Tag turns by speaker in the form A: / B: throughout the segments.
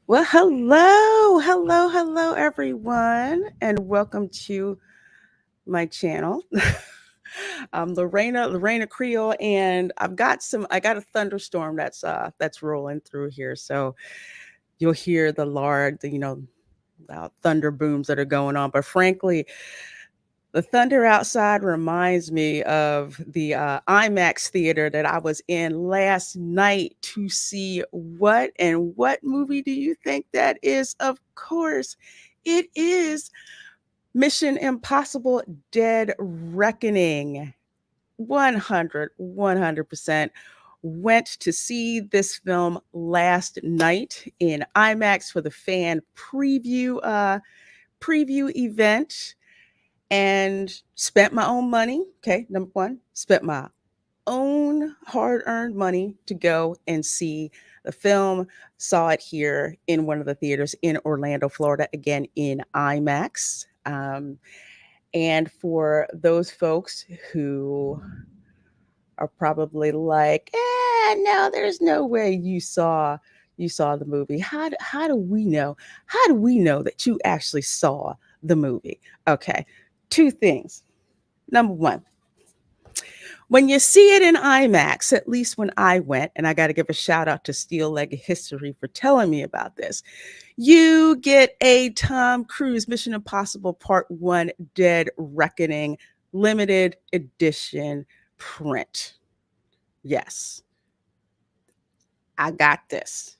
A: Well, hello, everyone, and welcome to my channel. I'm Lorena Creole, and I got a thunderstorm that's rolling through here, so you'll hear the large, loud thunder booms that are going on. But frankly, the thunder outside reminds me of the IMAX theater that I was in last night to see what movie do you think that is? Of course, it is Mission Impossible Dead Reckoning. 100% went to see this film last night in IMAX for the fan preview event and spent my own money. Okay, number one, spent my own hard earned money to go and see the film. Saw it here in one of the theaters in Orlando, Florida, again in IMAX. And for those folks who are probably like, no, there's no way you saw the movie. How do we know? How do we know that you actually saw the movie? Okay, two things. Number one, when you see it in IMAX, at least when I went, and I got to give a shout out to Steel Leg History for telling me about this, you get a Tom Cruise Mission Impossible Part 1 Dead Reckoning limited edition print. Yes, I got this.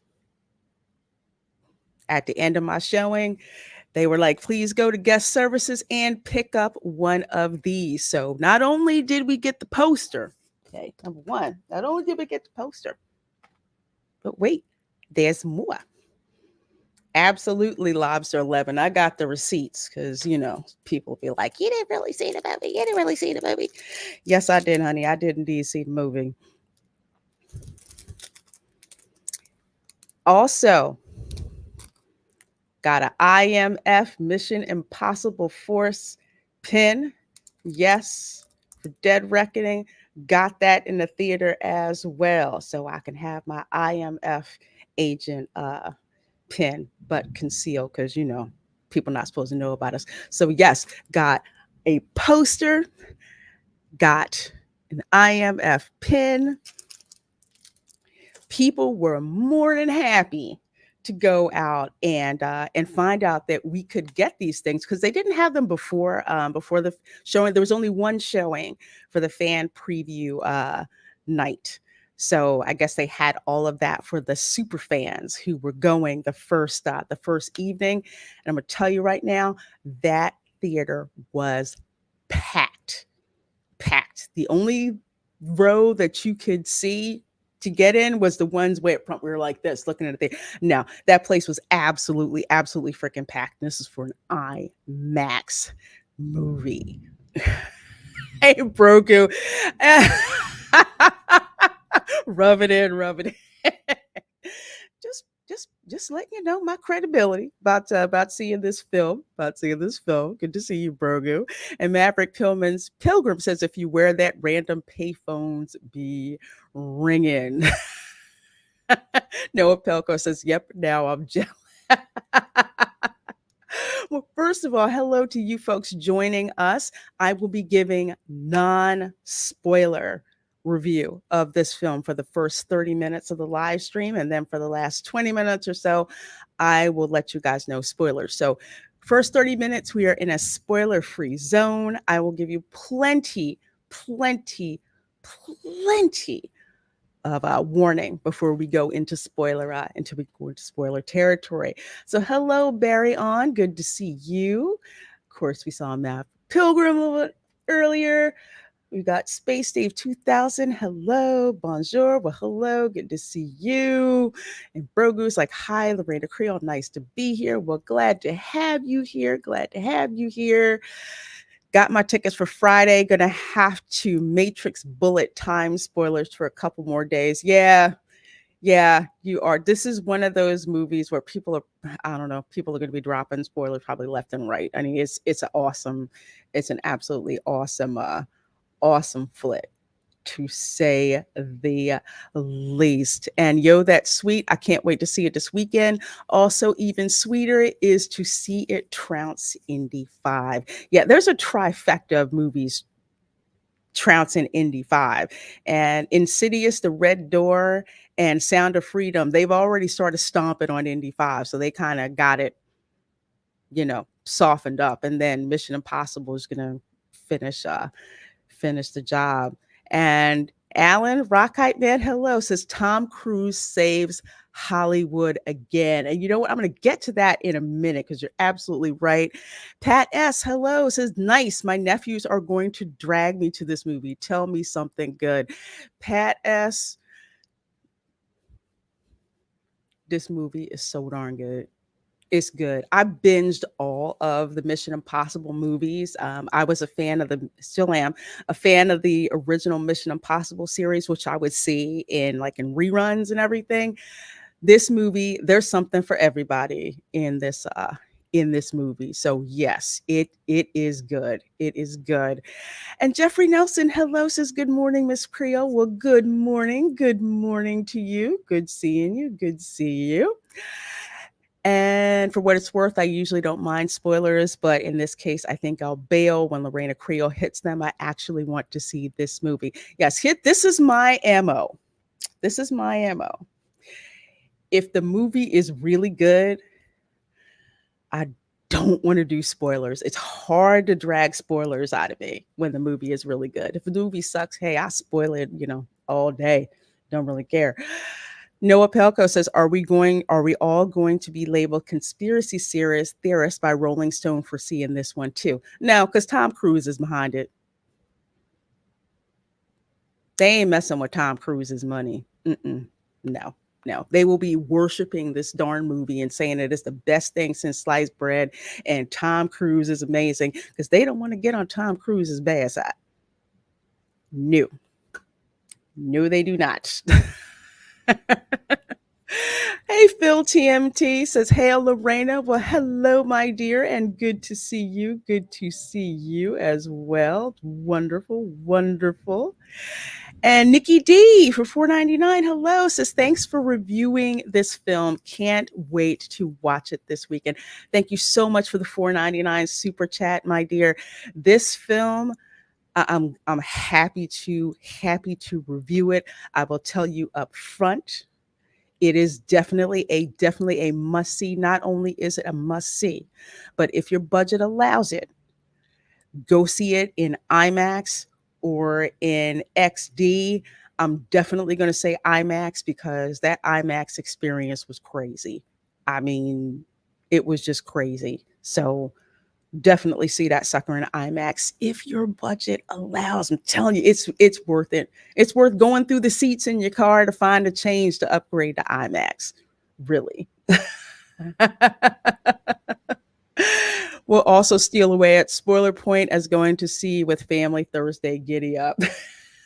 A: At the end of my showing, they were like, please go to guest services and pick up one of these. So not only did we get the poster, okay, number one, not only did we get the poster, but wait, there's more. Absolutely, Lobster 11. I got the receipts because, people be like, you didn't really see the movie. You didn't really see the movie. Yes, I did, honey. I did indeed see the movie. Also, got an IMF Mission Impossible Force pin. Yes, for Dead Reckoning. Got that in the theater as well. So I can have my IMF agent pin, but concealed because, people not supposed to know about us. So, yes, got a poster, got an IMF pin. People were more than happy to go out and find out that we could get these things because they didn't have them before the showing. There was only one showing for the fan preview night. So I guess they had all of that for the super fans who were going the first evening. And I'm gonna tell you right now, that theater was packed, packed. The only row that you could see to get in was the ones way up front. We were like this, looking at it. No, that place was absolutely freaking packed. This is for an IMAX movie. Hey, Broku. Rub it in, rub it in. just letting you know my credibility about seeing this film. Good to see you, Brogu. And Maverick Pillman's Pilgrim says, if you wear that, random payphones be ringing. Noah Pelko says, yep, now I'm jealous. Well, first of all, hello to you folks joining us. I will be giving non-spoiler review of this film for the first 30 minutes of the live stream. And then for the last 20 minutes or so, I will let you guys know spoilers. So first 30 minutes, we are in a spoiler-free zone. I will give you plenty of warning before we go into spoiler territory. So hello, Barry on. Good to see you. Of course, we saw Matt Pilgrim a little bit earlier. We got Space Dave 2000. Hello, bonjour. Well, hello. Good to see you. And Brogu's like, hi, Lorena Creole. Nice to be here. Well, glad to have you here. Got my tickets for Friday. Gonna have to Matrix bullet time spoilers for a couple more days. Yeah, you are. This is one of those movies where I don't know, people are gonna be dropping spoilers probably left and right. I mean, it's an absolutely awesome flick. to say the least. And yo, that's sweet. I can't wait to see it this weekend. Also, even sweeter is to see it trounce Indy 5. Yeah, there's a trifecta of movies trouncing Indy 5. And Insidious, The Red Door, and Sound of Freedom, they've already started stomping on Indy 5. So they kind of got it, softened up. And then Mission Impossible is going to finish finish the job. And Alan Rockite Man, hello, says Tom Cruise saves Hollywood again. And you know what? I'm going to get to that in a minute because you're absolutely right. Pat S, hello, says nice. My nephews are going to drag me to this movie. Tell me something good. Pat S, this movie is so darn good. It's good. I binged all of the Mission Impossible movies. I was a fan of still am, a fan of the original Mission Impossible series, which I would see in reruns and everything. This movie, there's something for everybody in this movie. So yes, it is good. It is good. And Jeffrey Nelson, hello, says good morning, Miss Creole. Well, good morning. Good morning to you. Good seeing you. Good see you. And for what it's worth, I usually don't mind spoilers, but in this case, I think I'll bail when Lorena Creole hits them. I actually want to see this movie. Yes, this is my ammo. This is my ammo. If the movie is really good, I don't want to do spoilers. It's hard to drag spoilers out of me when the movie is really good. If the movie sucks, hey, I spoil it, all day. Don't really care. Noah Pelko says, are we all going to be labeled conspiracy theorists by Rolling Stone for seeing this one too? No, because Tom Cruise is behind it. They ain't messing with Tom Cruise's money. No, no. They will be worshiping this darn movie and saying it is the best thing since sliced bread and Tom Cruise is amazing because they don't want to get on Tom Cruise's bad side. No. No, they do not. Hey, Phil TMT says, hail Lorena. Well, hello, my dear, and good to see you. Good to see you as well. Wonderful, wonderful. And Nikki D for $4.99. Hello, says, thanks for reviewing this film. Can't wait to watch it this weekend. Thank you so much for the $4.99 super chat, my dear. This film, I'm happy to review it. I will tell you up front. It is definitely a must see. Not only is it a must see, but if your budget allows it, go see it in IMAX or in XD. I'm definitely going to say IMAX because that IMAX experience was crazy. I mean, it was just crazy. So definitely see that sucker in IMAX if your budget allows. I'm telling you, it's worth it. It's worth going through the seats in your car to find a change to upgrade to IMAX. Really. We'll also steal away at spoiler point as going to see with family Thursday. Giddy up.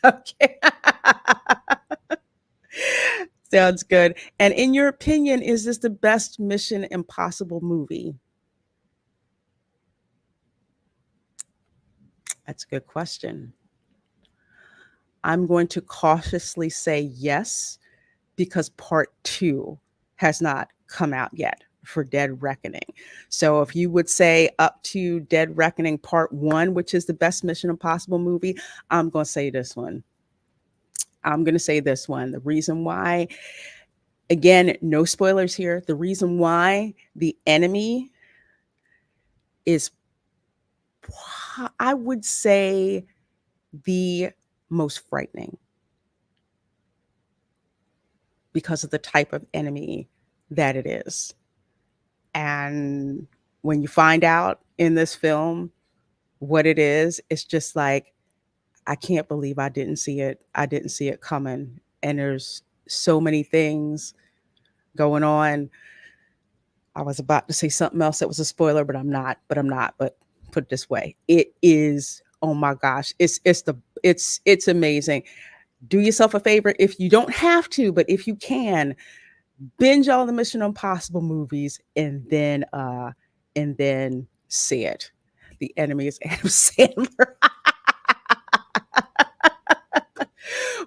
A: Okay. Sounds good. And in your opinion, is this the best Mission Impossible movie? That's a good question. I'm going to cautiously say yes, because part 2 has not come out yet for Dead Reckoning. So if you would say up to Dead Reckoning part 1, which is the best Mission Impossible movie, I'm going to say this one. The reason why, again, no spoilers here. The reason why the enemy is, I would say, the most frightening because of the type of enemy that it is. And when you find out in this film what it is, it's just like, I can't believe I didn't see it. I didn't see it coming. And there's so many things going on. I was about to say something else that was a spoiler, but I'm not. But put it this way, it is, oh my gosh, it's amazing. Do yourself a favor if you don't have to, but if you can, binge all the Mission Impossible movies and then see it. The enemy is Adam Sandler.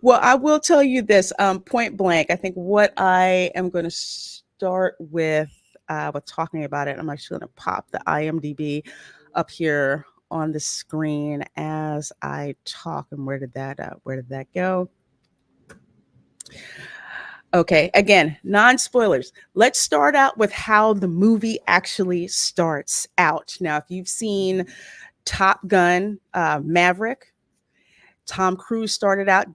A: Well, I will tell you this, point blank. I think what I am going to start with talking about it. I'm actually going to pop the IMDb up here on the screen as I talk. And where did that go? Okay, again, non spoilers. Let's start out with how the movie actually starts out. Now, if you've seen Top Gun, Maverick, Tom Cruise started out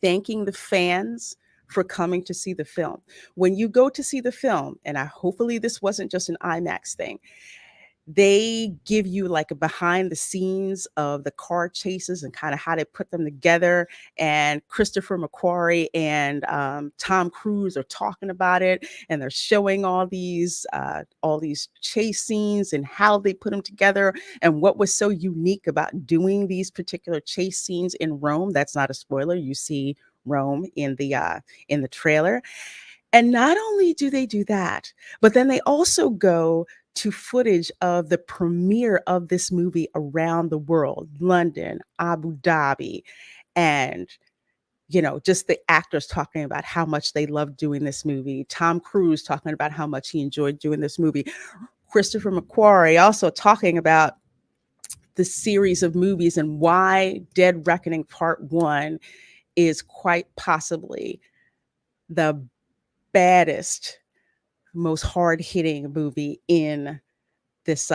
A: thanking the fans for coming to see the film. When you go to see the film, and hopefully this wasn't just an IMAX thing, they give you like a behind the scenes of the car chases and kind of how they put them together. And Christopher McQuarrie and Tom Cruise are talking about it, and they're showing all these chase scenes and how they put them together and what was so unique about doing these particular chase scenes in Rome. That's not a spoiler. You see Rome in the trailer. And not only do they do that, but then they also go to footage of the premiere of this movie around the world, London, Abu Dhabi, and just the actors talking about how much they loved doing this movie. Tom Cruise talking about how much he enjoyed doing this movie. Christopher McQuarrie also talking about the series of movies and why Dead Reckoning Part 1 is quite possibly the baddest, most hard-hitting movie this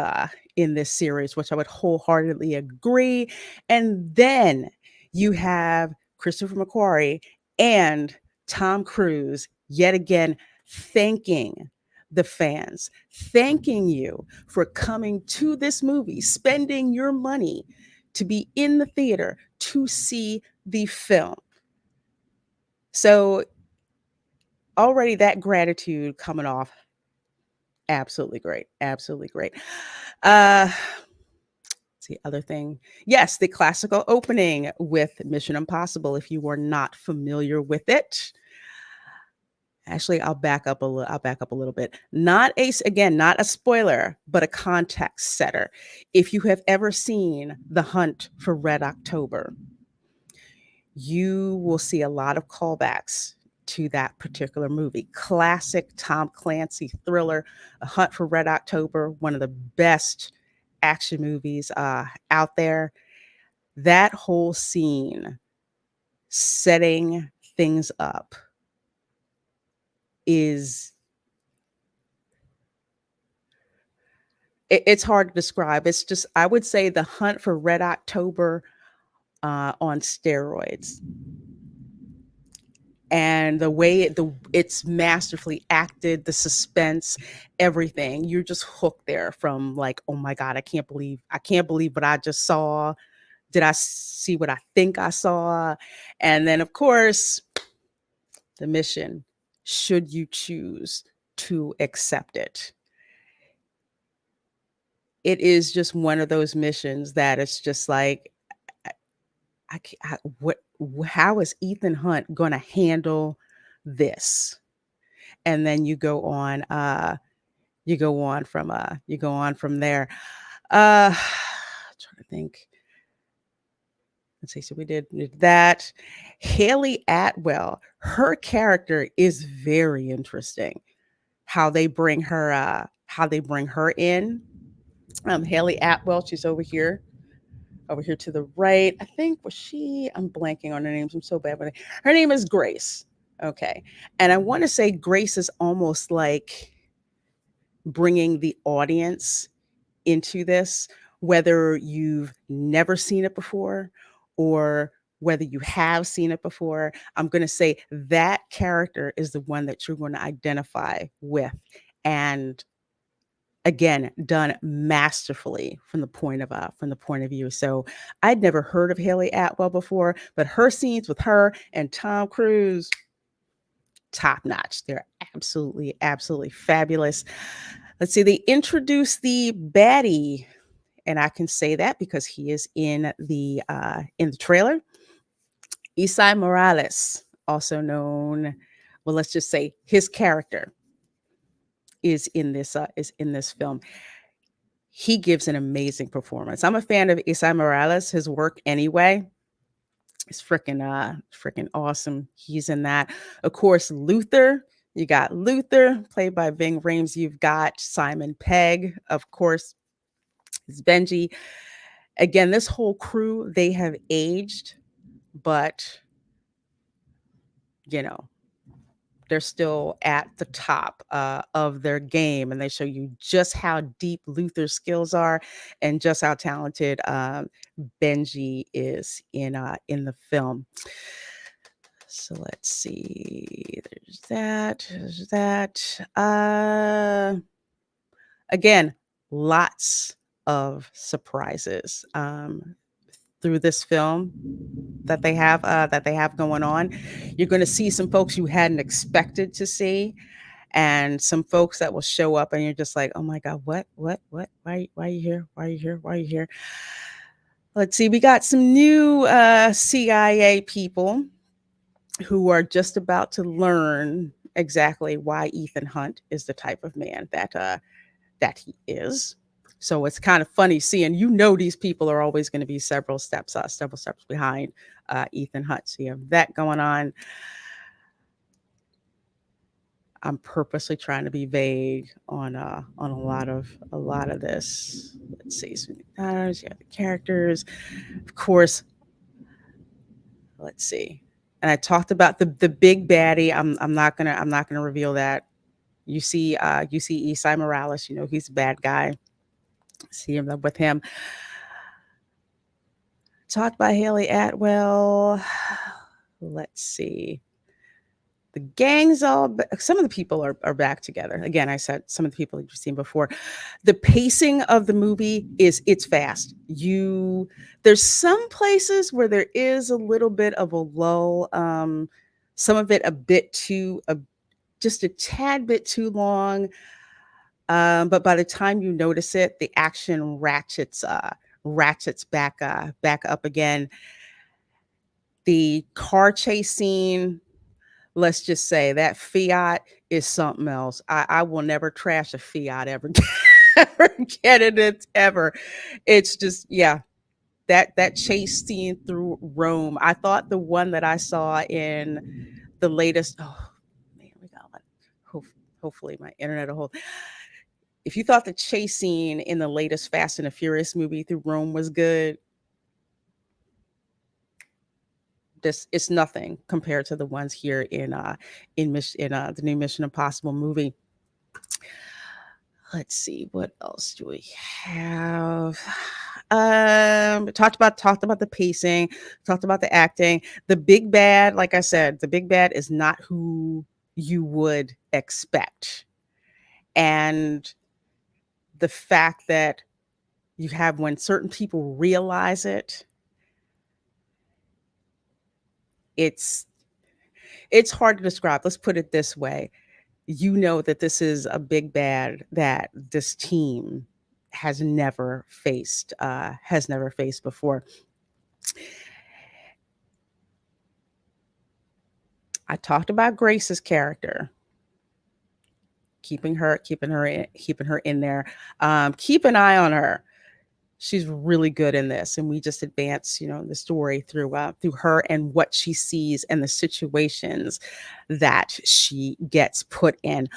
A: in this series, which I would wholeheartedly agree. And then you have Christopher McQuarrie and Tom Cruise yet again thanking the fans, thanking you for coming to this movie, spending your money to be in the theater to see the film. So already that gratitude coming off, absolutely great. Absolutely great. Uh the other thing. Yes, the classical opening with Mission Impossible. If you were not familiar with it, actually, I'll back up a little bit. Not a spoiler, but a context setter. If you have ever seen The Hunt for Red October, you will see a lot of callbacks to that particular movie. Classic Tom Clancy thriller, A Hunt for Red October, one of the best action movies out there. That whole scene setting things up is it's hard to describe. It's just, I would say, The Hunt for Red October on steroids. And the way it's masterfully acted, the suspense, everything. You're just hooked there from like, oh my God, I can't believe what I just saw. Did I see what I think I saw? And then of course, the mission, should you choose to accept it. It is just one of those missions that it's just like, how is Ethan Hunt going to handle this? And then you go on from there. Trying to think. Let's see. So we did that. Haley Atwell, her character is very interesting. How they bring her in. Haley Atwell, she's over here to the right. I think I'm blanking on her names. I'm so bad with it. Her name is Grace. Okay. And I want to say Grace is almost like bringing the audience into this, whether you've never seen it before or whether you have seen it before. I'm going to say that character is the one that you're going to identify with. And again, done masterfully from the point of view. So I'd never heard of Haley Atwell before, but her scenes with her and Tom Cruise, top notch. They're absolutely fabulous. Let's see, they introduced the baddie, and I can say that because he is in the trailer. Isai Morales, also known, well, let's just say his character is in this film. He gives an amazing performance. I'm a fan of Isai Morales, his work anyway. It's freaking awesome. He's in that. Of course, Luther. You got Luther, played by Ving Rhames. You've got Simon Pegg, of course, is Benji. Again, this whole crew, they have aged, but you know, they're still at the top of their game, and they show you just how deep Luther's skills are, and just how talented Benji is in the film. So let's see. There's that. There's that. Again, lots of surprises through this film that they have going on. You're going to see some folks you hadn't expected to see, and some folks that will show up, and you're just like, oh my god, what? Why are you here? Why are you here? Why are you here? Let's see. We got some new CIA people who are just about to learn exactly why Ethan Hunt is the type of man that he is. So it's kind of funny seeing, these people are always going to be several steps behind Ethan Hunt. So you have that going on. I'm purposely trying to be vague on a lot of this. Let's see, so you have the characters, of course. Let's see, and I talked about the big baddie. I'm not gonna reveal that. You see Esai Morales. You know he's a bad guy. See him with him. Talked by Haley Atwell. Let's see. The gang's some of the people are back together. Again, I said some of the people you've seen before. The pacing of the movie it's fast. There's some places where there is a little bit of a lull. Some of it just a tad bit too long. But by the time you notice it, the action ratchets back up again. The car chase scene, let's just say that Fiat is something else. I will never trash a Fiat ever, ever get it. It's ever. It's just, yeah. That chase scene through Rome. I thought the one that I saw in the latest. Oh man, we got one. Hopefully my internet will hold. If you thought the chase scene in the latest Fast and the Furious movie through Rome was good, this it's nothing compared to the ones here in the new Mission Impossible movie. Let's see, what else do we have? Talked about the pacing, talked about the acting. The big bad, like I said, the big bad is not who you would expect. And the fact that you have, when certain people realize it's it's hard to describe. Let's put it this way. You know that this is a big bad that this team has never faced before. I talked about Grace's character, keeping her in there. Keep an eye on her. She's really good in this, and we just advance, the story through her and what she sees and the situations that she gets put in.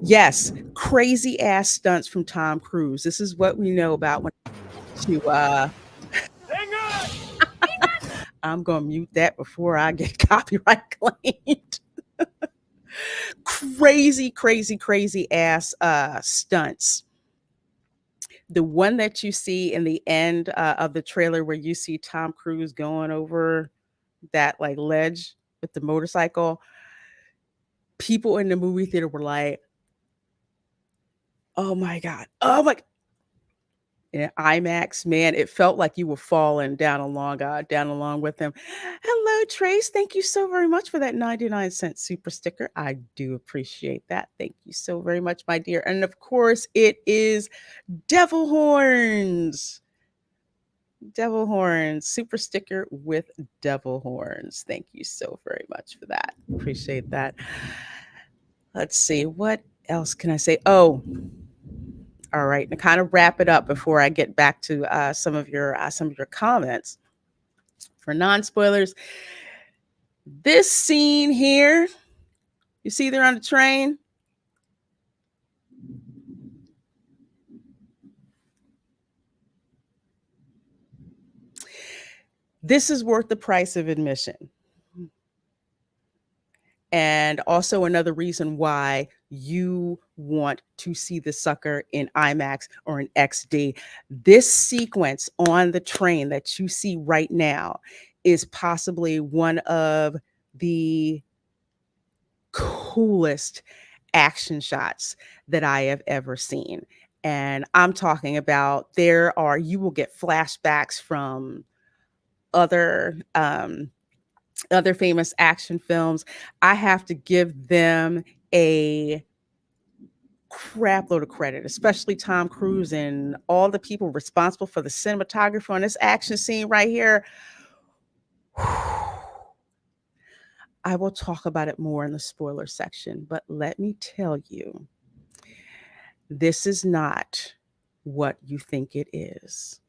A: Yes, crazy ass stunts from Tom Cruise. This is what we know about when to I'm gonna mute that before I get copyright claimed. Crazy ass stunts. The one that you see in the end of the trailer, where you see Tom Cruise going over that like ledge with the motorcycle, people in the movie theater were like, oh my god, oh my. In IMAX, man, it felt like you were falling down along with him. Hello, Trace. Thank you so very much for that 99-cent super sticker. I do appreciate that. Thank you so very much, my dear. And of course, it is Devil Horns. Devil Horns, super sticker with devil horns. Thank you so very much for that. Appreciate that. Let's see, what else can I say? Oh, all right. To kind of wrap it up before I get back to some of your comments. For non spoilers, this scene here, you see there on the train, this is worth the price of admission. And also another reason why you want to see the sucker in IMAX or in XD. This sequence on the train that you see right now is possibly one of the coolest action shots that I have ever seen. And I'm talking about you will get flashbacks from other other famous action films. I have to give them a crap load of credit, especially Tom Cruise and all the people responsible for the cinematography on this action scene right here. I will talk about it more in the spoiler section, but let me tell you, this is not what you think it is.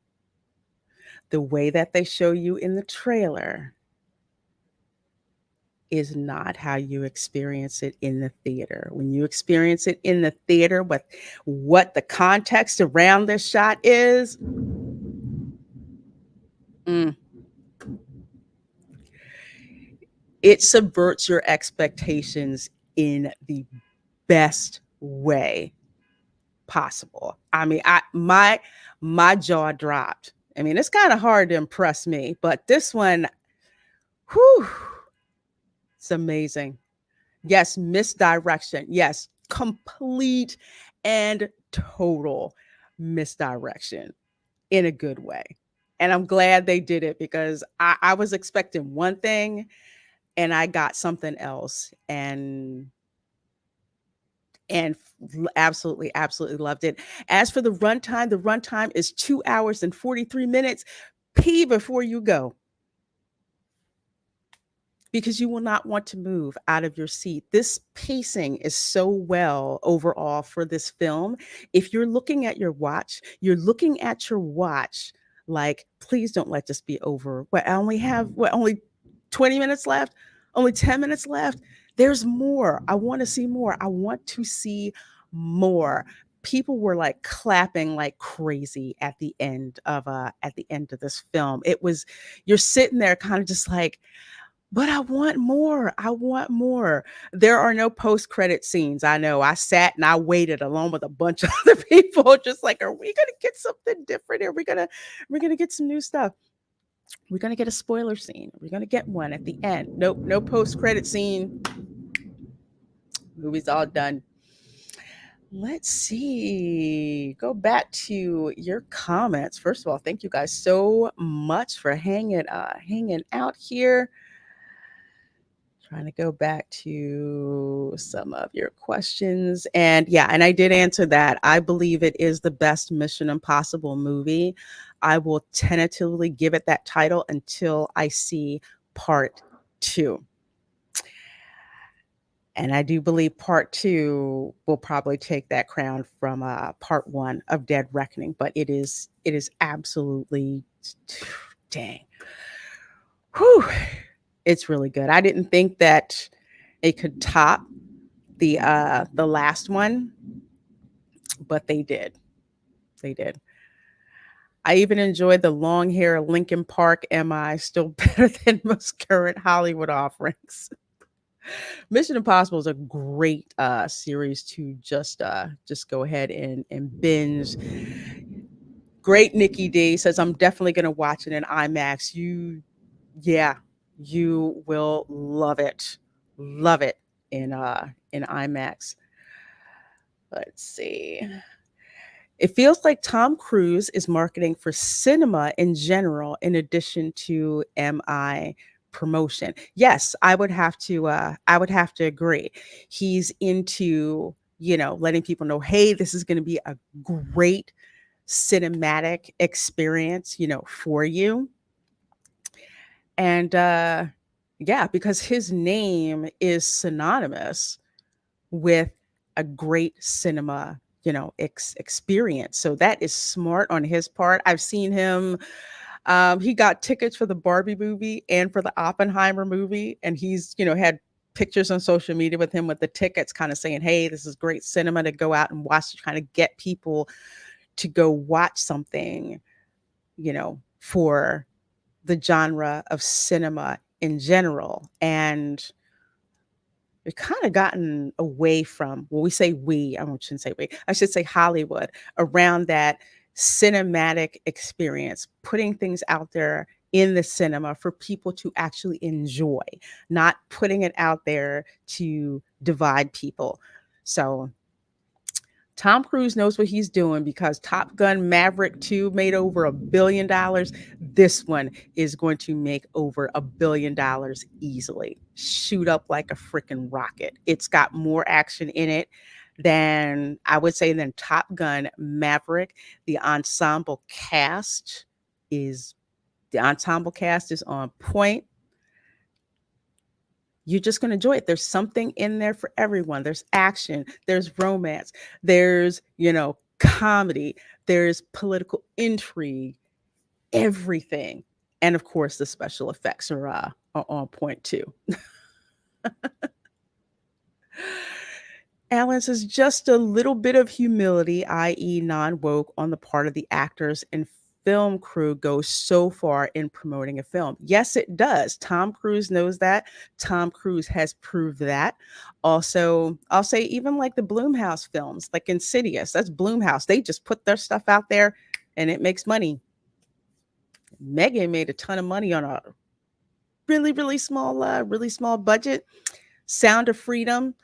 A: The way that they show you in the trailer is not how you experience it in the theater. When you experience it in the theater, what the context around this shot is, mm, it subverts your expectations in the best way possible. I mean, my jaw dropped. I mean, it's kind of hard to impress me, but this one, whew, it's amazing. Yes, misdirection. Yes, complete and total misdirection in a good way. And I'm glad they did it because I was expecting one thing and I got something else. And absolutely, absolutely loved it. As for the runtime is 2 hours and 43 minutes. Pee before you go, because you will not want to move out of your seat. This pacing is so well overall for this film. If you're looking at your watch, like, please don't let this be over. What I only have, only 20 minutes left, only 10 minutes left. There's more. I want to see more. I want to see more. People were like clapping like crazy at the end of this film. It was, you're sitting there kind of just like, but I want more. I want more. There are no post-credit scenes. I know. I sat and I waited along with a bunch of other people, just like, are we gonna get something different? We're gonna get some new stuff? We're gonna get a spoiler scene. We're gonna get one at the end. Nope, no post-credit scene. Movie's all done. Let's see. Go back to your comments. First of all, thank you guys so much for hanging out here. Trying to go back to some of your questions. And yeah, and I did answer that. I believe it is the best Mission Impossible movie. I will tentatively give it that title until I see part two. And I do believe part two will probably take that crown from part one of Dead Reckoning. But it is absolutely, dang. Whew, it's really good. I didn't think that it could top the last one, but they did. They did. I even enjoyed the long hair Lincoln Park MI still better than most current Hollywood offerings. Mission Impossible is a great series to just go ahead and binge. Great. Nikki D says I'm definitely gonna watch it in IMAX. Yeah, you will love it. Love it in IMAX. Let's see. It feels like Tom Cruise is marketing for cinema in general, in addition to MI promotion. Yes, I would have to. I would have to agree. He's into, letting people know, hey, this is going to be a great cinematic experience, for you. And yeah, because his name is synonymous with a great cinema, experience. So that is smart on his part. I've seen him He got tickets for the Barbie movie and for the Oppenheimer movie, and he's had pictures on social media with him with the tickets, kind of saying, "Hey, this is great cinema to go out and watch to kind of get people to go watch something, for the genre of cinema in general." And we've kind of gotten away from, well, we say we, I shouldn't say we, I should say Hollywood, around that cinematic experience, putting things out there in the cinema for people to actually enjoy, not putting it out there to divide people. So Tom Cruise knows what he's doing, because Top Gun Maverick 2 made over $1 billion. This one is going to make over $1 billion easily. Shoot up like a freaking rocket. It's got more action in it than, I would say, than Top Gun Maverick. The is the ensemble cast is on point. You're just going to enjoy it. There's something in there for everyone. There's action, there's romance, there's, comedy, there's political intrigue, everything. And of course, the special effects are on point too. Alan says just a little bit of humility, i.e., non woke, on the part of the actors and film crew goes so far in promoting a film. Yes, it does. Tom Cruise knows that. Tom Cruise has proved that. Also, I'll say even like the Blumhouse films, like Insidious, that's Blumhouse. They just put their stuff out there and it makes money. Megan made a ton of money on a really small budget. Sound of Freedom,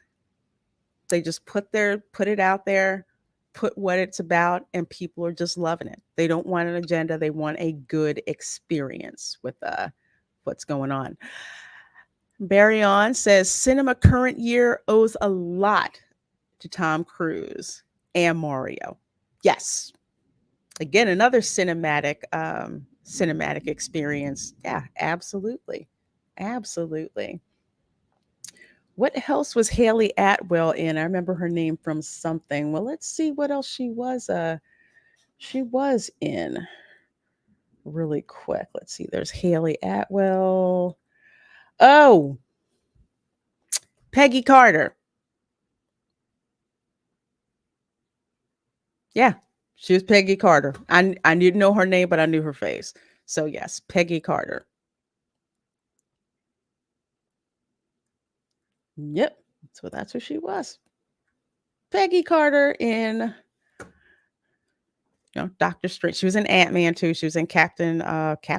A: they just put it out there, put what it's about, and people are just loving it. They don't want an agenda. They want a good experience with what's going on. Barry On says cinema current year owes a lot to Tom Cruise and Mario. Yes. Again, another cinematic experience. Yeah, absolutely. Absolutely. What else was Haley Atwell in? I remember her name from something. Well, let's see what else she was. She was in really quick. Let's see. There's Haley Atwell. Oh, Peggy Carter. Yeah, she was Peggy Carter. I didn't know her name, but I knew her face. So yes, Peggy Carter. Yep. So that's who she was. Peggy Carter in Doctor Strange. She was in Ant-Man too. She was in Captain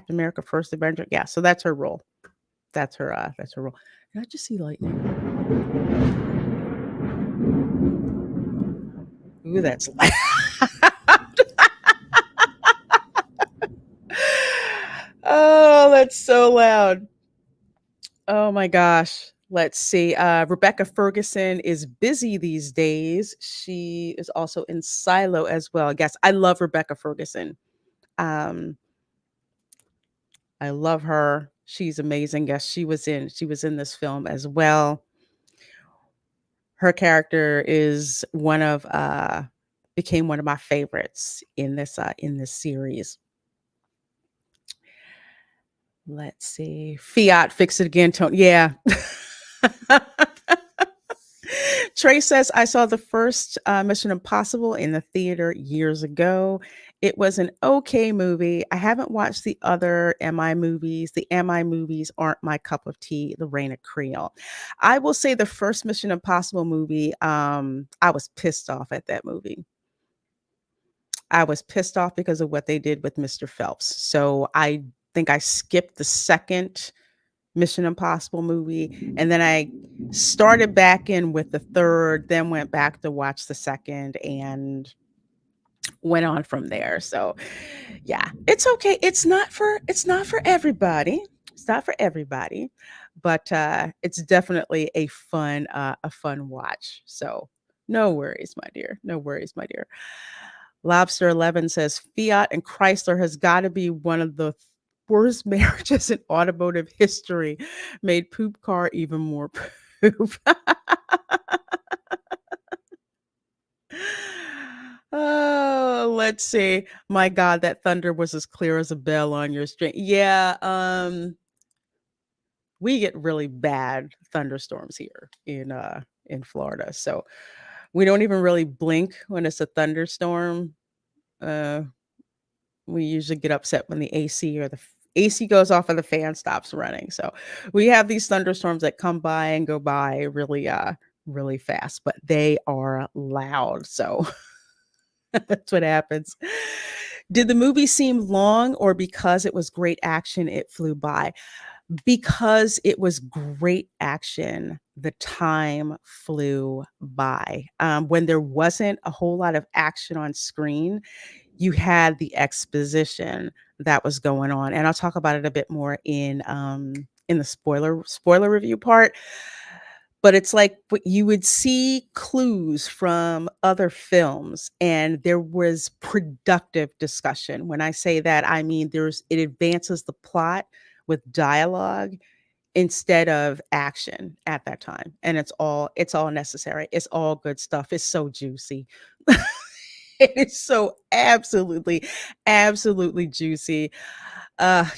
A: America First Avenger. Yeah, so that's her role. That's her role. Did I just see lightning? Ooh, that's loud. Oh, that's so loud. Oh my gosh. Let's see. Rebecca Ferguson is busy these days. She is also in Silo as well. Yes, I love Rebecca Ferguson. Um, I love her. She's amazing. Yes, she was in this film as well. Her character is became one of my favorites in this series. Let's see. Fiat, fix it again, Tony. Yeah. Trey says, I saw the first Mission Impossible in the theater years ago. It was an okay movie. I haven't watched the other MI movies. The MI movies aren't my cup of tea, the Reina Creole. I will say the first Mission Impossible movie, I was pissed off at that movie. I was pissed off because of what they did with Mr. Phelps. So I think I skipped the second Mission Impossible movie, and then I started back in with the third, then went back to watch the second and went on from there. So yeah, it's okay. It's not for everybody. It's not for everybody, but it's definitely a fun watch. So no worries, my dear. No worries, my dear. Lobster 11 says Fiat and Chrysler has got to be one of the worst marriages in automotive history. Made poop car even more poop. Oh, let's see. My God, that thunder was as clear as a bell on your string. Yeah, we get really bad thunderstorms here in Florida. So we don't even really blink when it's a thunderstorm. Uh we usually get upset when the AC or the AC goes off and the fan stops running. So we have these thunderstorms that come by and go by really fast, but they are loud. So that's what happens. Did the movie seem long or because it was great action it flew by? Because it was great action, the time flew by. When there wasn't a whole lot of action on screen, you had the exposition that was going on, and I'll talk about it a bit more in the spoiler review part. But it's like you would see clues from other films, and there was productive discussion. When I say that, I mean it advances the plot with dialogue instead of action at that time, and it's all necessary. It's all good stuff. It's so juicy. It is so absolutely juicy.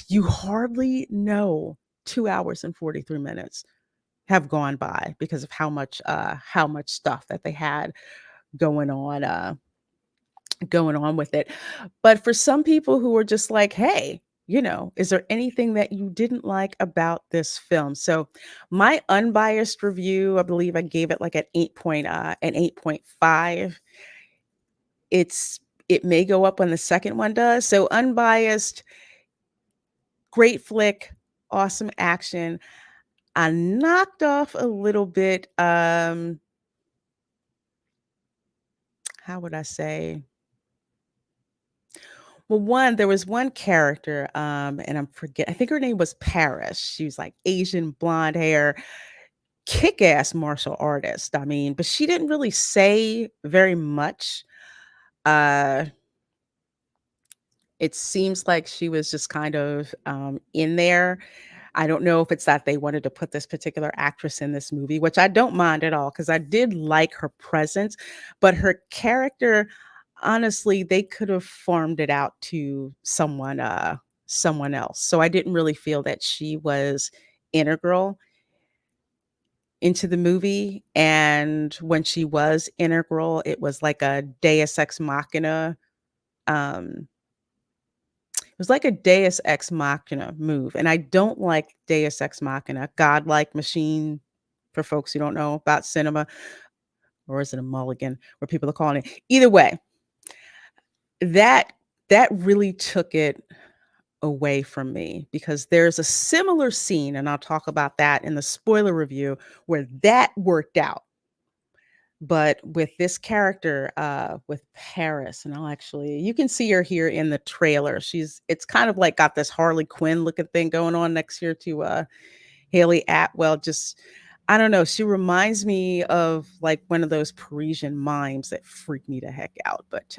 A: You hardly know 2 hours and 43 minutes have gone by because of how much stuff that they had going on, going on with it. But for some people who are just like, "Hey, is there anything that you didn't like about this film?" So, my unbiased review, I believe I gave it like an 8.5. It's it may go up when the second one does. So, unbiased, great flick, awesome action. I knocked off a little bit, how would I say? Well, one, there was one character, and I think her name was Paris. She was like Asian, blonde hair, kick-ass martial artist. I mean, but she didn't really say very much. Uh, it seems like she was just kind of in there. I don't know if it's that they wanted to put this particular actress in this movie, which I don't mind at all because I did like her presence, but her character, honestly, they could have farmed it out to someone else. So I didn't really feel that she was integral into the movie. And when she was integral, it was like a Deus Ex Machina. It was like a Deus Ex Machina move, and I don't like Deus Ex Machina, godlike machine, for folks who don't know about cinema, or is it a mulligan where people are calling it? Either way, that that really took it away from me because there's a similar scene, and I'll talk about that in the spoiler review, where that worked out. But with this character, with Paris, and you can see her here in the trailer. It's kind of like got this Harley Quinn looking thing going on next year to Haley Atwell. Just, I don't know. She reminds me of like one of those Parisian mimes that freak me the heck out. But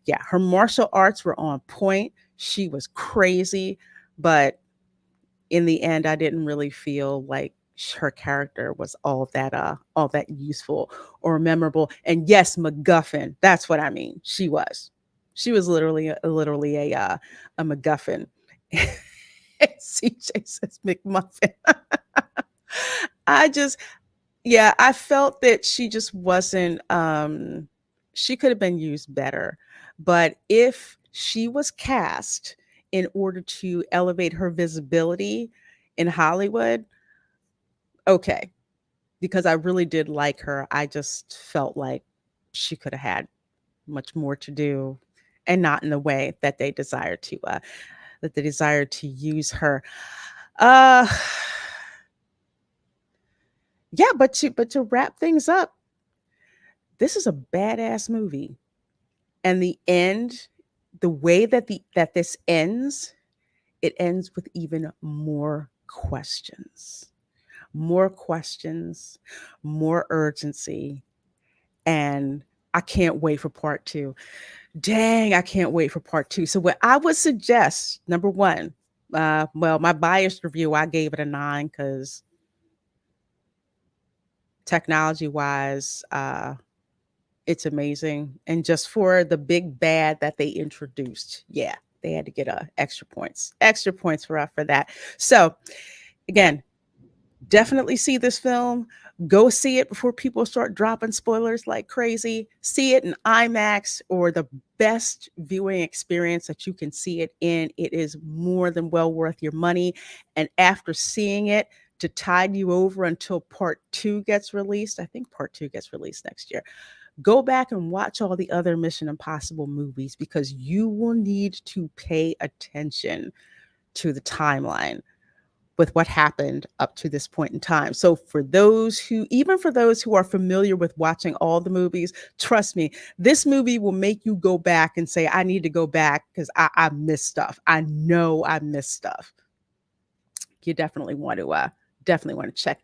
A: yeah, her martial arts were on point. She was crazy, but in the end, I didn't really feel like her character was all that useful or memorable. And yes, MacGuffin, that's what I mean. She was. She was literally a MacGuffin. CJ says McMuffin. I just Yeah, I felt that she just wasn't she could have been used better. But if she was cast in order to elevate her visibility in Hollywood, okay, because I really did like her. I just felt like she could have had much more to do and not in the way that they desired to use her. Uh yeah, but to wrap things up, this is a badass movie. And the end, the way that this ends, it ends with even more questions, more urgency, and I can't wait for part 2. Dang, I can't wait for part 2. So what I would suggest, number 1, well, my biased review, I gave it a 9 because technology-wise, It's amazing. And just for the big bad that they introduced, yeah, they had to get extra points for that. So again, definitely see this film. Go see it before people start dropping spoilers like crazy. See it in IMAX or the best viewing experience that you can see it in. It is more than well worth your money. And after seeing it, to tide you over until part two gets released, I think part two gets released next year. Go back and watch all the other Mission Impossible movies because you will need to pay attention to the timeline with what happened up to this point in time. So for those who, even for those who are familiar with watching all the movies, trust me, this movie will make you go back and say, I need to go back because I missed stuff. I know I missed stuff. You definitely want to check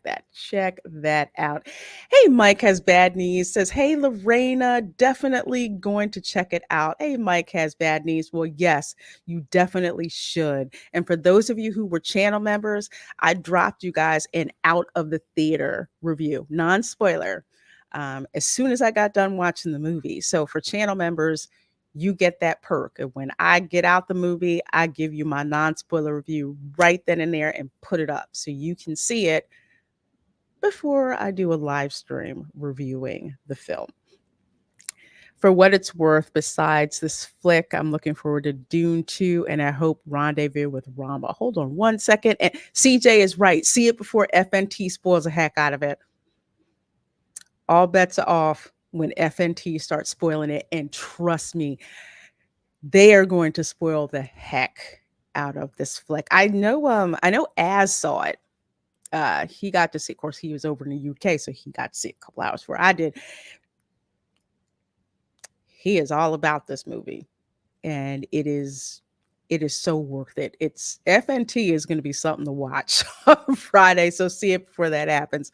A: that out. Hey, Mike has bad knees says, hey, Lorena, definitely going to check it out. Hey, Mike has bad knees. Well, yes, you definitely should. And for those of you who were channel members, I dropped you guys an out of the theater review, non-spoiler, as soon as I got done watching the movie. So for channel members, you get that perk. And when I get out the movie, I give you my non-spoiler review right then and there and put it up so you can see it before I do a live stream reviewing the film. For what it's worth, besides this flick, I'm looking forward to Dune 2 and I hope Rendezvous with Rama. Hold on one second. And CJ is right. See it before FNT spoils the heck out of it. All bets are off when FNT starts spoiling it. And trust me, they are going to spoil the heck out of this flick. I know Az saw it. He got to see, of course, he was over in the UK, so he got to see it a couple hours before I did. He is all about this movie, and it is so worth it. It's FNT is going to be something to watch on Friday, so see it before that happens.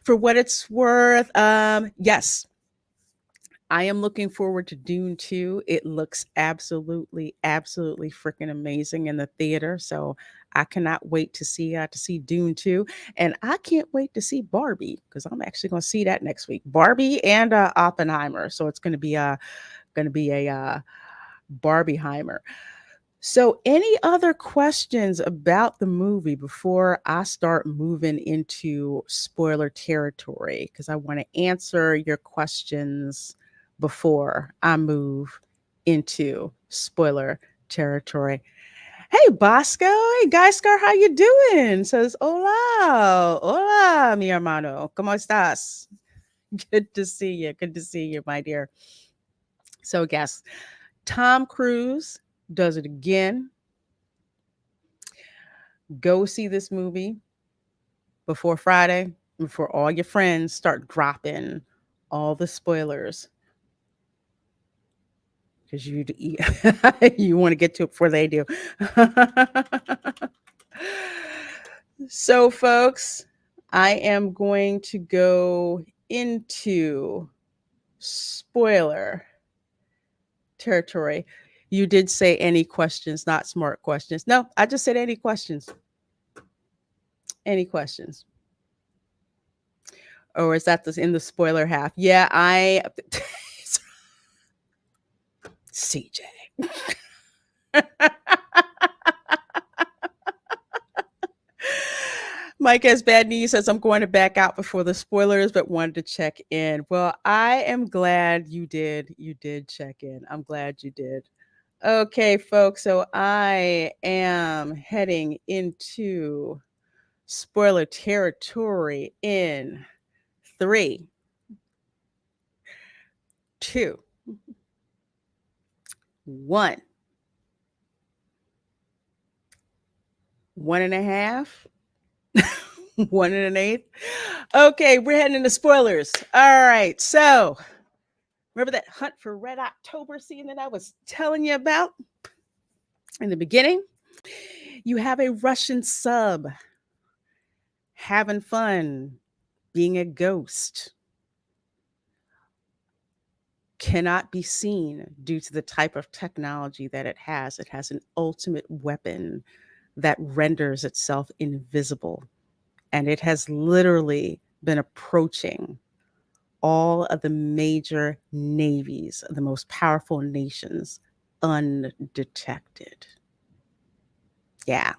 A: For what it's worth, yes, I am looking forward to Dune 2. It looks absolutely, absolutely freaking amazing in the theater. So I cannot wait to see Dune 2. And I can't wait to see Barbie because I'm actually going to see that next week. Barbie and Oppenheimer. So it's going to be a Barbieheimer. So, any other questions about the movie before I start moving into spoiler territory? Because I want to answer your questions before I move into spoiler territory. Hey, Bosco. Hey, Guy Scar, how you doing? Says, hola, hola, mi hermano. ¿Cómo estás? Good to see you. Good to see you, my dear. So, yes, Tom Cruise does it again. Go see this movie before Friday, before all your friends start dropping all the spoilers. Because you want to get to it before they do. So, folks, I am going to go into spoiler territory. You did say any questions, not smart questions. No, I just said any questions. Any questions? Or is that in the spoiler half? Yeah, CJ. Mike has bad news, says I'm going to back out before the spoilers, but wanted to check in. Well, I am glad you did. You did check in. I'm glad you did. Okay, folks. So I am heading into spoiler territory in 3, 2, 1. 1.5. 1 1/8. Okay, we're heading into spoilers. All right. So remember that hunt for Red October scene that I was telling you about in the beginning? You have a Russian sub having fun being a ghost. Cannot be seen due to the type of technology that it has. It has an ultimate weapon that renders itself invisible. And it has literally been approaching all of the major navies of the most powerful nations undetected. Yeah,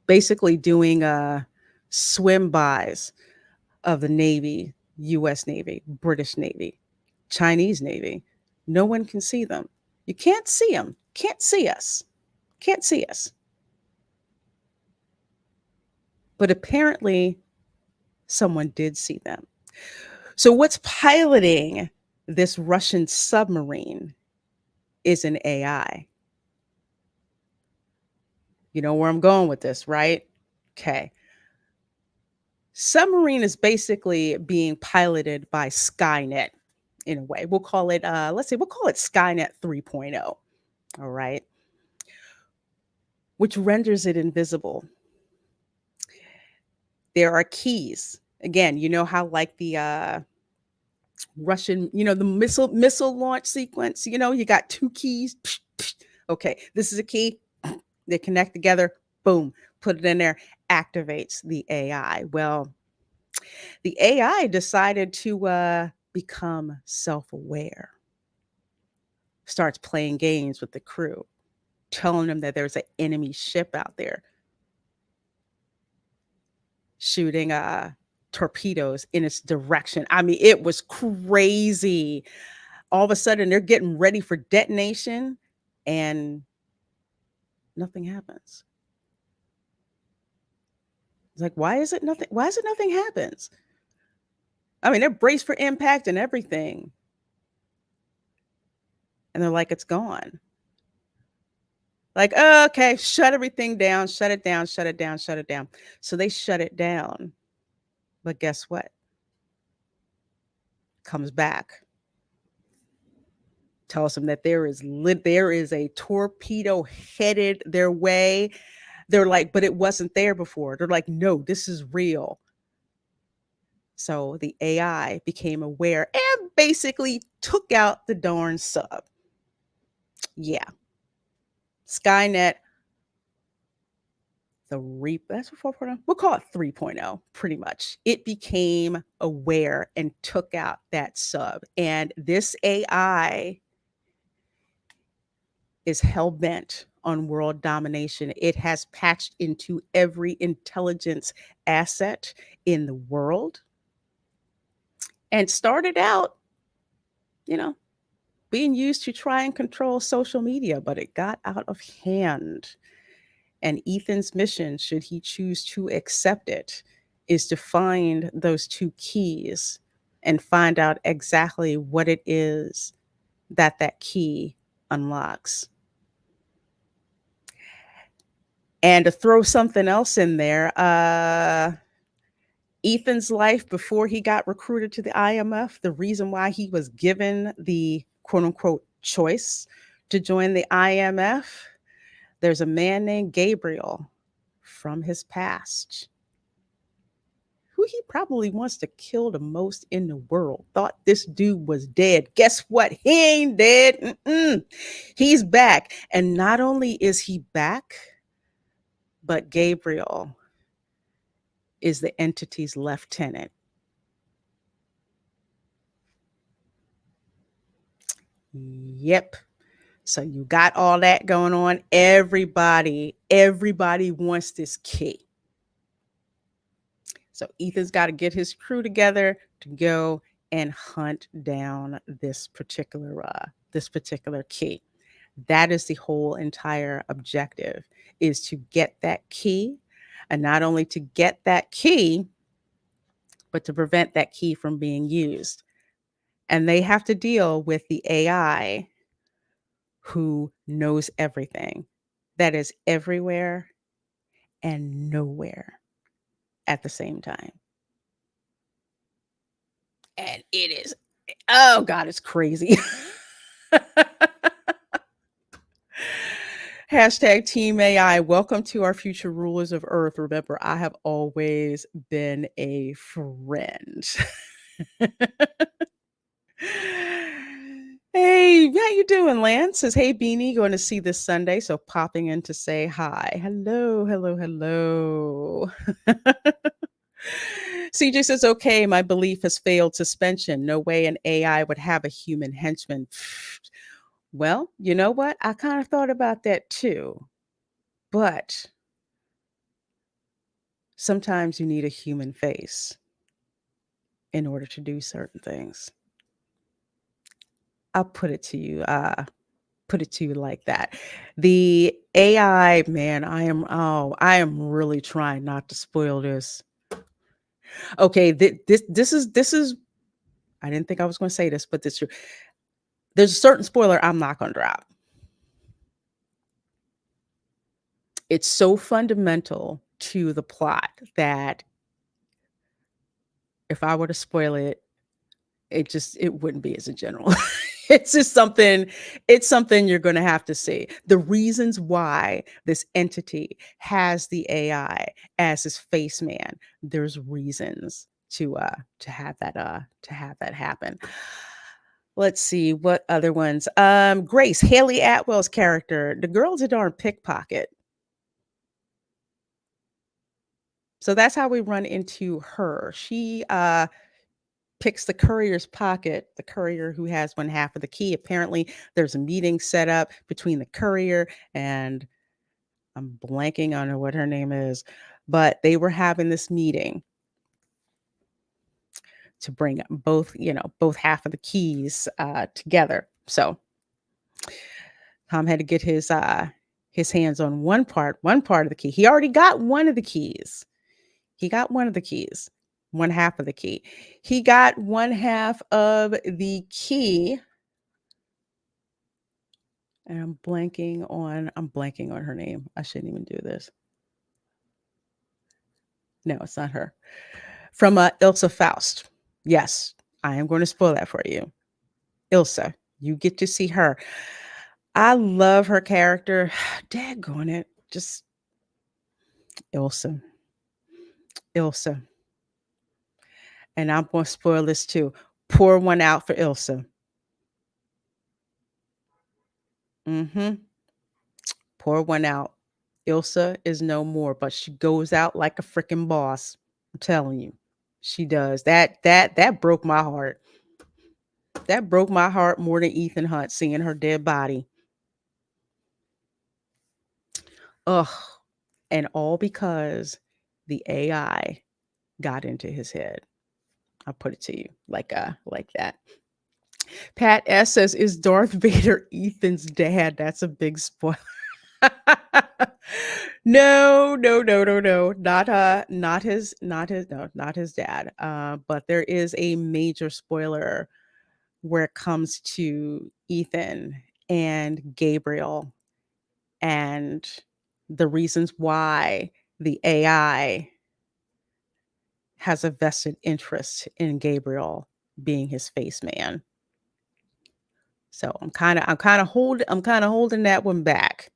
A: basically doing swim bys of the Navy, US Navy, British Navy, Chinese Navy. No one can see them. You can't see them. Can't see us. Can't see us. But apparently, someone did see them. So, what's piloting this Russian submarine is an AI. You know where I'm going with this, right? Okay. Submarine is basically being piloted by Skynet in a way. We'll call it, let's say, we'll call it Skynet 3.0. All right. Which renders it invisible. There are keys. Again, you know how like the Russian, the missile launch sequence, you got two keys. Psh, psh. Okay, this is a key. They connect together. Boom, put it in there, activates the AI. Well, the AI decided to become self-aware, starts playing games with the crew, telling them that there's an enemy ship out there shooting torpedoes in its direction. I mean, it was crazy. All of a sudden, they're getting ready for detonation, and nothing happens. It's like, why is it nothing? Why is it nothing happens? I mean, they're braced for impact and everything, and they're like, it's gone. Like, oh, okay, shut everything down, shut it down, shut it down, shut it down. So they shut it down. But guess what? Comes back. Tells them that there is a torpedo headed their way. They're like, but it wasn't there before. They're like, no, this is real. So the AI became aware and basically took out the darn sub. Yeah. Skynet, that's 4.0. We'll call it 3.0, pretty much. It became aware and took out that sub. And this AI is hell bent on world domination. It has patched into every intelligence asset in the world and started out, you know, being used to try and control social media, but it got out of hand. And Ethan's mission, should he choose to accept it, is to find those two keys and find out exactly what it is that key unlocks. And to throw something else in there, Ethan's life before he got recruited to the IMF, the reason why he was given the quote unquote choice to join the IMF, there's a man named Gabriel from his past who he probably wants to kill the most in the world. Thought this dude was dead. Guess what? He ain't dead. He's back. And not only is he back, but Gabriel is the entity's lieutenant. Yep. So you got all that going on. Everybody wants this key. So Ethan's got to get his crew together to go and hunt down this particular key. That is the whole entire objective, is to get that key, and not only to get that key, but to prevent that key from being used. And they have to deal with the AI who knows everything, that is everywhere and nowhere at the same time. And it is, oh God, it's crazy. Hashtag Team AI. Welcome to our future rulers of Earth. Remember, I have always been a friend. Hey, how you doing, Lance? Says, hey, Beanie, going to see this Sunday, so popping in to say hi. Hello, hello, hello. CJ says, okay, my belief has failed suspension. No way an AI would have a human henchman. Well, you know what? I kind of thought about that too. But sometimes you need a human face in order to do certain things. I'll put it to you like that. The AI, man, I am really trying not to spoil this. Okay, this is I didn't think I was going to say this, but this there's a certain spoiler I'm not going to drop. It's so fundamental to the plot that if I were to spoil it, it wouldn't be as a general. It's just something it's something you're going to have to see. The reasons why this entity has the AI as his face man, there's reasons to have that happen. Let's see what other ones. Grace, Haley Atwell's character, the girl's a darn pickpocket. So that's how we run into her. She picks the courier's pocket, the courier who has one half of the key. Apparently, there's a meeting set up between the courier and I'm blanking on what her name is, but they were having this meeting to bring both, both half of the keys together. So Tom had to get his hands on one part of the key. He already got one of the keys. He got one of the keys, one half of the key. He got one half of the key. And I'm blanking on her name. I shouldn't even do this. No, it's not her. From Ilsa Faust. Yes, I am going to spoil that for you. Ilsa, you get to see her. I love her character. Daggone it. Just Ilsa. Ilsa. And I'm going to spoil this too. Pour one out for Ilsa. Mm-hmm. Pour one out. Ilsa is no more, but she goes out like a freaking boss. I'm telling you. She does. That broke my heart. That broke my heart more than Ethan Hunt seeing her dead body. Ugh. And all because the AI got into his head. I'll put it to you like that. Pat S says, is Darth Vader Ethan's dad? That's a big spoiler. No, no, no, no, no. Not his dad. But there is a major spoiler where it comes to Ethan and Gabriel and the reasons why the AI has a vested interest in Gabriel being his face man. So I'm kind of holding that one back.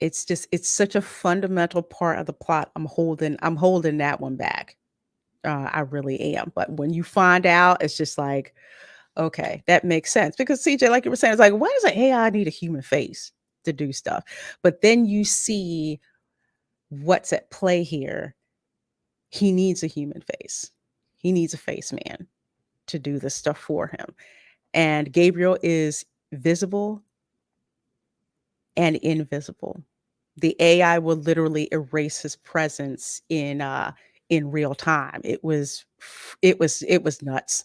A: It's such a fundamental part of the plot. I'm holding that one back. I really am. But when you find out, it's just like, okay, that makes sense. Because CJ, like you were saying, it's like, why does an AI need a human face to do stuff? But then you see what's at play here. He needs a human face. He needs a face man to do this stuff for him. And Gabriel is visible and invisible. The AI will literally erase his presence in real time. It was nuts.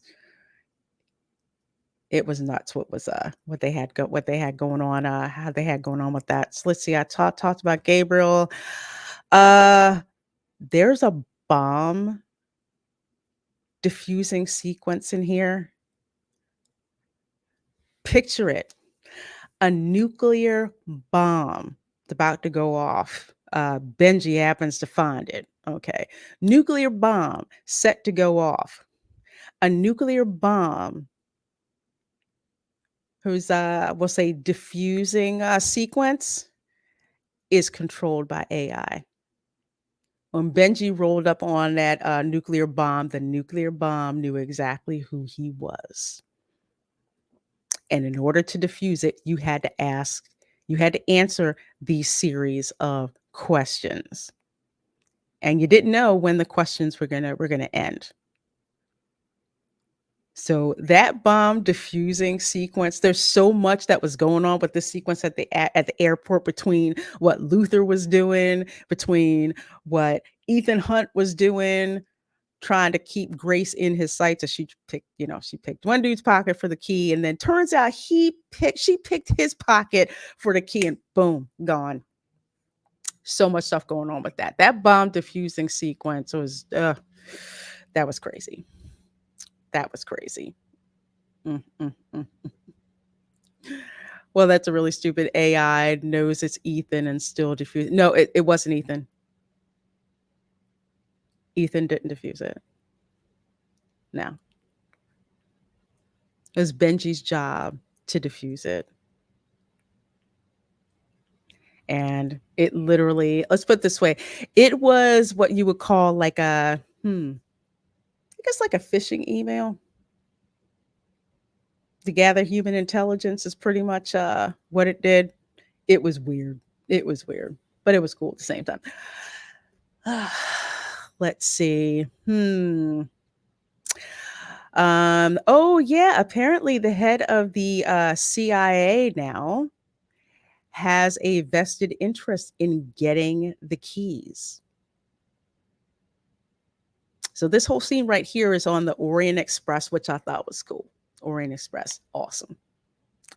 A: It was nuts what they had going on, how they had going on with that. So let's see, I talked about Gabriel. Uh there's a bomb diffusing sequence in here. Picture it. A nuclear bomb about to go off. Benji happens to find it. Okay. Nuclear bomb set to go off. A nuclear bomb whose we'll say diffusing sequence is controlled by AI. When Benji rolled up on that nuclear bomb, the nuclear bomb knew exactly who he was. And in order to diffuse it, you had to answer these series of questions. and you didn't know when the questions were gonna end. So that bomb diffusing sequence, there's so much that was going on with this sequence at the airport between what Luther was doing, between what Ethan Hunt was doing, trying to keep Grace in his sights as she picked one dude's pocket for the key, and then turns out she picked his pocket for the key, and boom, gone. So much stuff going on with that. That bomb diffusing sequence was that was crazy. That was crazy. Mm, mm, mm. Well, that's a really stupid AI knows it's Ethan and still diffuse. No, it wasn't Ethan. Ethan didn't diffuse it. No, it was Benji's job to diffuse it. And it literally, let's put it this way, it was what you would call like I guess like a phishing email to gather human intelligence is pretty much what it did. It was weird. It was weird, but it was cool at the same time. Let's see. Oh yeah, apparently the head of the CIA now has a vested interest in getting the keys. So this whole scene right here is on the Orient Express, which I thought was cool. Orient Express, awesome.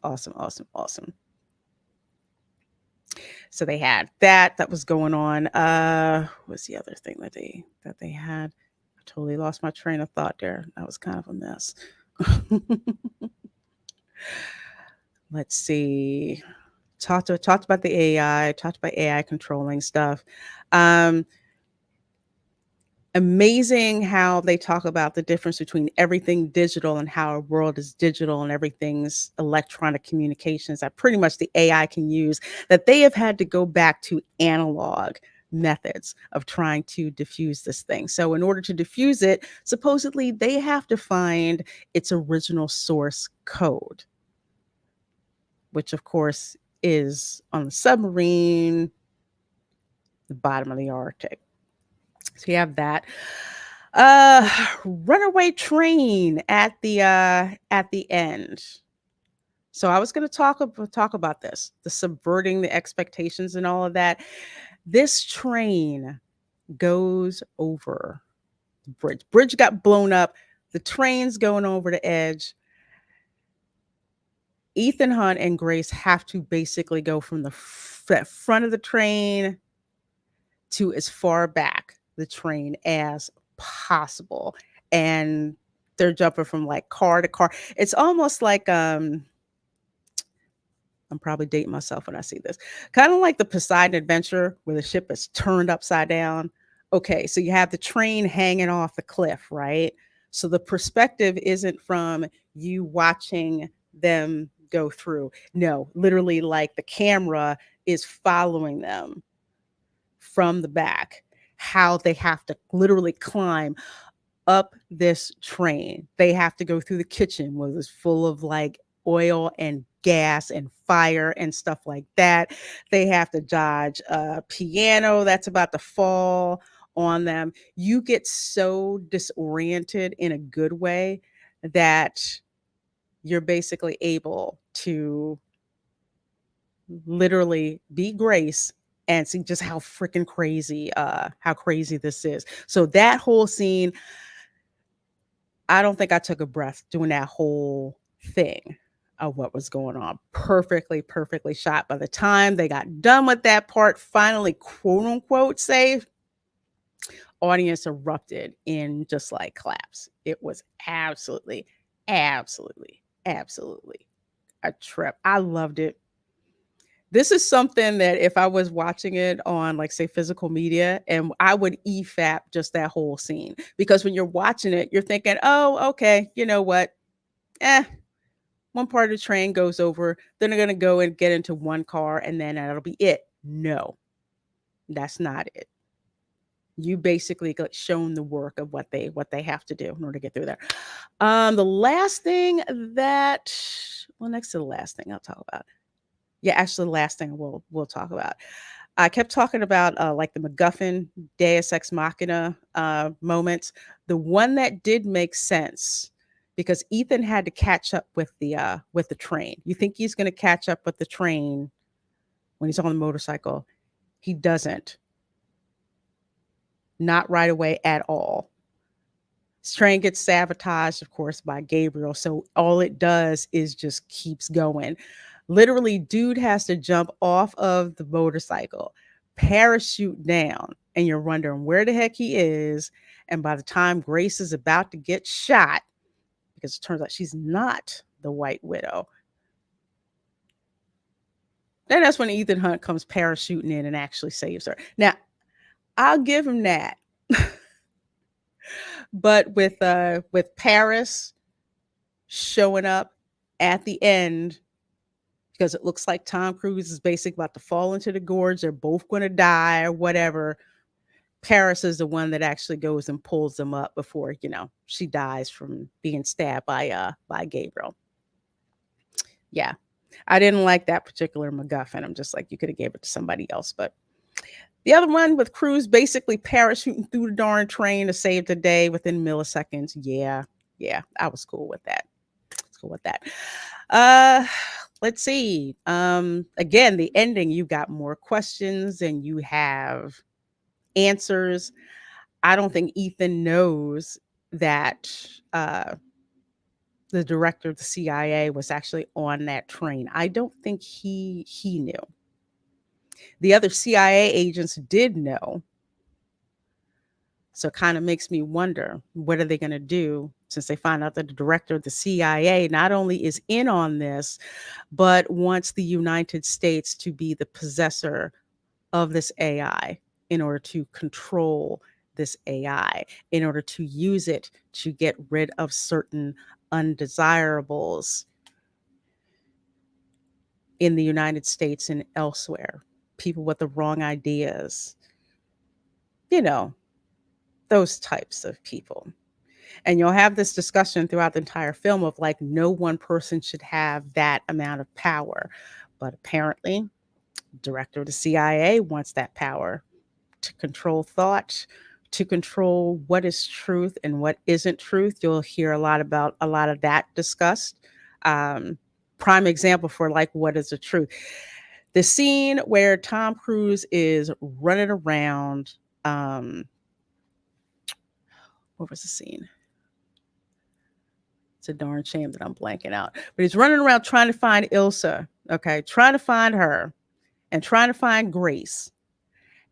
A: Awesome, awesome, awesome. So they had that was going on. What's the other thing that they had? I totally lost my train of thought there. That was kind of a mess. Let's see. Talked about the AI, talked about AI controlling stuff. Um, Amazing how they talk about the difference between everything digital and how our world is digital and everything's electronic communications that pretty much the AI can use, that they have had to go back to analog methods of trying to diffuse this thing. So in order to diffuse it, supposedly they have to find its original source code, which of course is on the submarine, the bottom of the Arctic. So you have that. Uh Runaway train at the end. So I was going to talk about this, the subverting the expectations and all of that. This train goes over the bridge. Bridge got blown up. The train's going over the edge. Ethan Hunt and Grace have to basically go from the front of the train to as far back the train as possible. And they're jumping from like car to car. It's almost like I'm probably dating myself when I see this. Kind of like the Poseidon Adventure where the ship is turned upside down. Okay, so you have the train hanging off the cliff, right? So the perspective isn't from you watching them go through. No, literally, like the camera is following them from the back, how they have to literally climb up this train. They have to go through the kitchen where it's full of like oil and gas and fire and stuff like that. They have to dodge a piano that's about to fall on them. You get so disoriented in a good way that you're basically able to literally be Grace and see just how crazy this is. So that whole scene, I don't think I took a breath doing that whole thing of what was going on. Perfectly, perfectly shot. By the time they got done with that part, finally, quote unquote, safe, audience erupted in just like claps. It was absolutely, absolutely, absolutely a trip. I loved it. This is something that if I was watching it on, like, say, physical media, and I would EFAP just that whole scene, because when you're watching it, you're thinking, "Oh, okay, you know what? Eh, one part of the train goes over, then they're gonna go and get into one car, and then that'll be it." No, that's not it. You basically got shown the work of what they have to do in order to get through there. The last thing that well, next to the last thing I'll talk about. Yeah, actually, the last thing we'll talk about. I kept talking about like the MacGuffin Deus Ex Machina moments. The one that did make sense because Ethan had to catch up with the train. You think he's going to catch up with the train when he's on the motorcycle? He doesn't. Not right away at all. His train gets sabotaged, of course, by Gabriel. So all it does is just keeps going. Literally, dude has to jump off of the motorcycle, parachute down, and you're wondering where the heck he is. And by the time Grace is about to get shot, because it turns out she's not the White Widow, then that's when Ethan Hunt comes parachuting in and actually saves her. Now, I'll give him that. But with Paris showing up at the end, because it looks like Tom Cruise is basically about to fall into the gorge. They're both going to die or whatever. Paris is the one that actually goes and pulls them up before, she dies from being stabbed by Gabriel. Yeah. I didn't like that particular MacGuffin. I'm just like, you could have gave it to somebody else. But the other one with Cruise basically parachuting through the darn train to save the day within milliseconds. Yeah. Yeah. I was cool with that. Cool with that. Uh let's see. Again, the ending, you got more questions than you have answers. I don't think Ethan knows that the director of the CIA was actually on that train. I don't think he knew. The other CIA agents did know. So it kind of makes me wonder, what are they going to do since they find out that the director of the CIA not only is in on this, but wants the United States to be the possessor of this AI in order to control this AI, in order to use it to get rid of certain undesirables in the United States and elsewhere, people with the wrong ideas, you know, those types of people. And you'll have this discussion throughout the entire film of like, no one person should have that amount of power. But apparently, director of the CIA wants that power to control thought, to control what is truth and what isn't truth. You'll hear a lot of that discussed. Um, Prime example for like what is the truth. The scene where Tom Cruise is running around. What was the scene? It's a darn shame that I'm blanking out. But he's running around trying to find Ilsa, okay, trying to find her and trying to find Grace.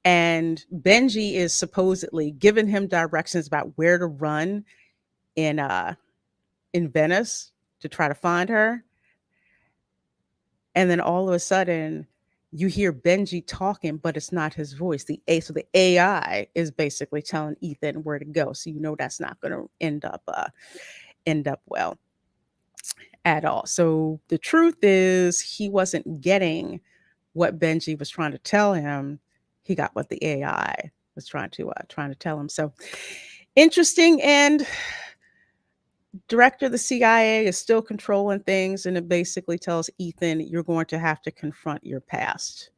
A: And Benji is supposedly giving him directions about where to run in Venice to try to find her. And then all of a sudden you hear Benji talking, but it's not his voice. So the AI is basically telling Ethan where to go. So you know that's not going to end up well at all. So the truth is he wasn't getting what Benji was trying to tell him. He got what the AI was trying to tell him. So interesting. And director of the CIA is still controlling things, and it basically tells Ethan, you're going to have to confront your past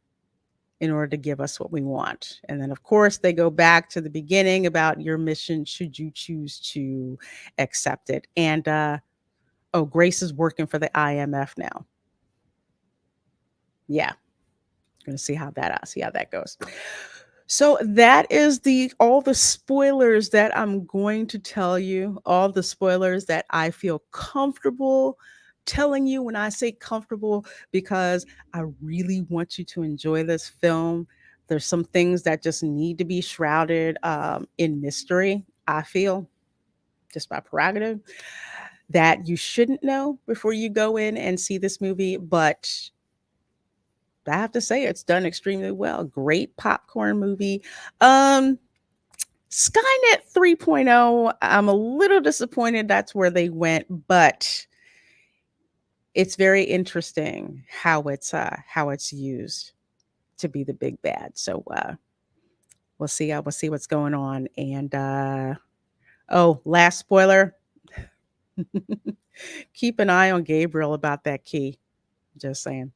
A: in order to give us what we want. And then of course they go back to the beginning about your mission should you choose to accept it. And Grace is working for the IMF now. Yeah, gonna see how that goes. So that is all the spoilers that I'm going to tell you, all the spoilers that I feel comfortable telling you. When I say comfortable, because I really want you to enjoy this film. There's some things that just need to be shrouded in mystery, I feel, just by prerogative, that you shouldn't know before you go in and see this movie. But I have to say it's done extremely well. Great popcorn movie. Skynet 3.0, I'm a little disappointed that's where they went, but it's very interesting how it's used to be the big bad. So we'll see what's going on. And last spoiler. Keep an eye on Gabriel about that key. Just saying.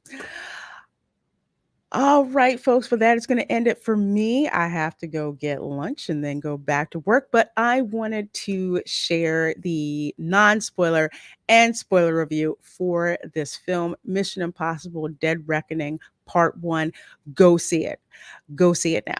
A: All right, folks, for that is going to end it for me. I have to go get lunch and then go back to work, but I wanted to share the non spoiler and spoiler review for this film, Mission Impossible Dead Reckoning Part 1. Go see it. Go see it now.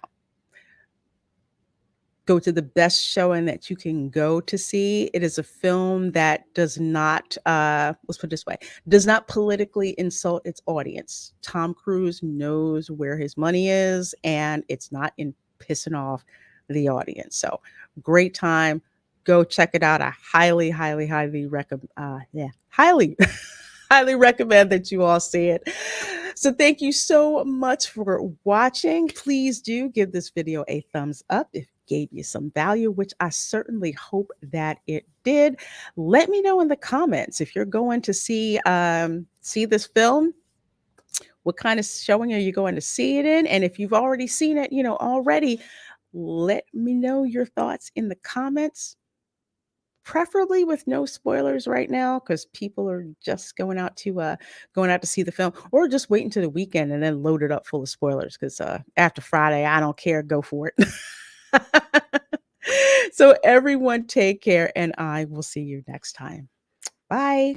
A: Go to the best showing that you can go to see. It is a film that does not, let's put it this way, does not politically insult its audience. Tom Cruise knows where his money is, and it's not in pissing off the audience. So great time. Go check it out. I highly, highly, highly recommend. Yeah, highly, highly recommend that you all see it. So thank you so much for watching. Please do give this video a thumbs up if it gave you some value, which I certainly hope that it did. Let me know in the comments if you're going to see this film. What kind of showing are you going to see it in? And if you've already seen it, already, let me know your thoughts in the comments, preferably with no spoilers right now, because people are just going out to see the film, or just wait until the weekend and then load it up full of spoilers, because after Friday, I don't care, go for it. So everyone take care, and I will see you next time. Bye.